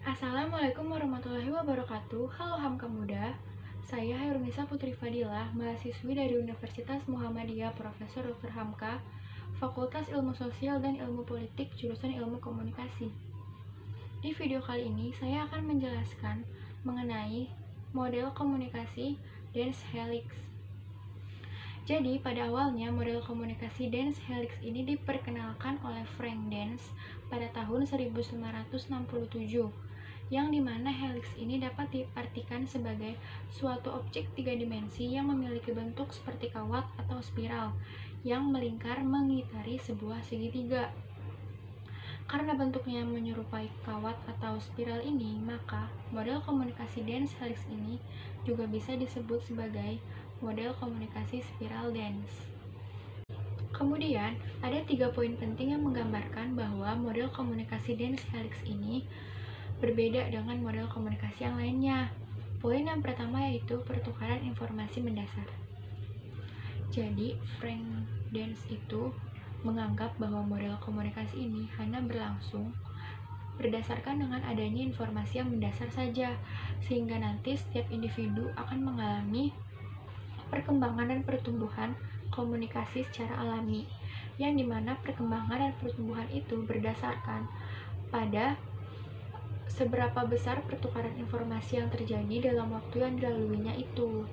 Assalamualaikum warahmatullahi wabarakatuh. Halo Hamka Muda, saya Hairunisa Putri Fadilah, mahasiswi dari Universitas Muhammadiyah Profesor Dr. Hamka, Fakultas Ilmu Sosial dan Ilmu Politik, jurusan Ilmu Komunikasi. Di video kali ini, saya akan menjelaskan mengenai model komunikasi Dance Helix. Jadi, pada awalnya model komunikasi Dance Helix ini diperkenalkan oleh Frank Dance pada tahun 1967, yang dimana helix ini dapat diartikan sebagai suatu objek tiga dimensi yang memiliki bentuk seperti kawat atau spiral yang melingkar mengitari sebuah segitiga. Karena bentuknya menyerupai kawat atau spiral ini, maka model komunikasi Dance Helix ini juga bisa disebut sebagai model komunikasi spiral dance. Kemudian, ada 3 poin penting yang menggambarkan bahwa model komunikasi Dance Helix ini berbeda dengan model komunikasi yang lainnya. Poin yang pertama yaitu pertukaran informasi mendasar. Jadi, Frank Dance itu menganggap bahwa model komunikasi ini hanya berlangsung berdasarkan dengan adanya informasi yang mendasar saja, sehingga nanti setiap individu akan mengalami perkembangan dan pertumbuhan komunikasi secara alami, yang dimana perkembangan dan pertumbuhan itu berdasarkan pada seberapa besar pertukaran informasi yang terjadi dalam waktu yang dilaluinya itu.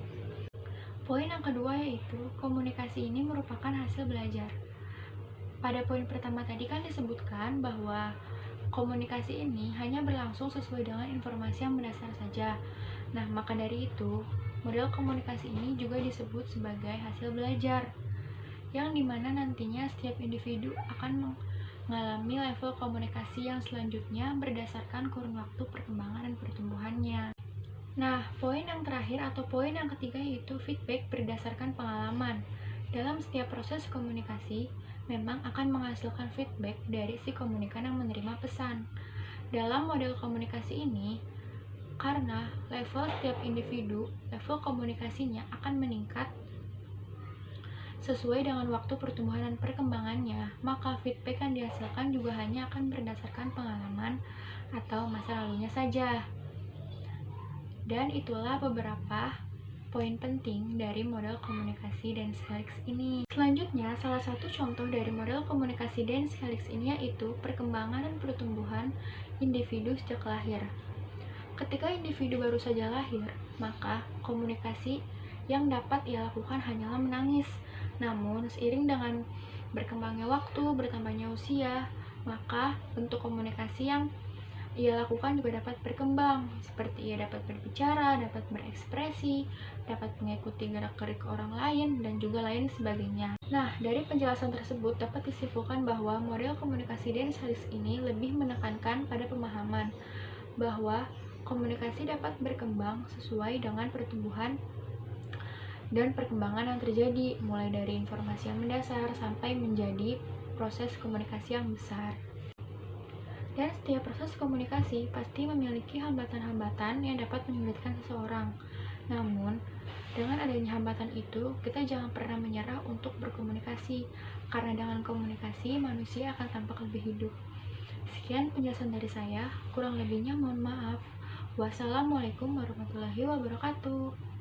Poin yang kedua yaitu komunikasi ini merupakan hasil belajar. Pada poin pertama tadi kan disebutkan bahwa komunikasi ini hanya berlangsung sesuai dengan informasi yang mendasar saja. Nah, maka dari itu, model komunikasi ini juga disebut sebagai hasil belajar, yang dimana nantinya setiap individu akan mengalami level komunikasi yang selanjutnya berdasarkan kurun waktu perkembangan dan pertumbuhannya. Nah, poin yang terakhir atau poin yang ketiga yaitu feedback berdasarkan pengalaman. Dalam setiap proses komunikasi, memang akan menghasilkan feedback dari si komunikan yang menerima pesan. Dalam model komunikasi ini, karena level setiap individu, level komunikasinya akan meningkat sesuai dengan waktu pertumbuhan dan perkembangannya, maka feedback yang dihasilkan juga hanya akan berdasarkan pengalaman atau masa lalunya saja. Dan itulah beberapa poin penting dari model komunikasi Dance Helix ini. Selanjutnya, salah satu contoh dari model komunikasi Dance Helix ini yaitu perkembangan dan pertumbuhan individu sejak lahir. Ketika individu baru saja lahir, maka komunikasi yang dapat ia lakukan hanyalah menangis. Namun, seiring dengan berkembangnya waktu, bertambahnya usia, maka bentuk komunikasi yang ia lakukan juga dapat berkembang, seperti ia dapat berbicara, dapat berekspresi, dapat mengikuti gerak-gerik orang lain, dan juga lain sebagainya. Nah, dari penjelasan tersebut dapat disimpulkan bahwa model komunikasi Dance Helix ini lebih menekankan pada pemahaman bahwa komunikasi dapat berkembang sesuai dengan pertumbuhan dan perkembangan yang terjadi, mulai dari informasi yang mendasar sampai menjadi proses komunikasi yang besar. Dan setiap proses komunikasi pasti memiliki hambatan-hambatan yang dapat menyulitkan seseorang. Namun, dengan adanya hambatan itu, kita jangan pernah menyerah untuk berkomunikasi, karena dengan komunikasi manusia akan tampak lebih hidup. Sekian penjelasan dari saya, kurang lebihnya mohon maaf. Wassalamualaikum warahmatullahi wabarakatuh.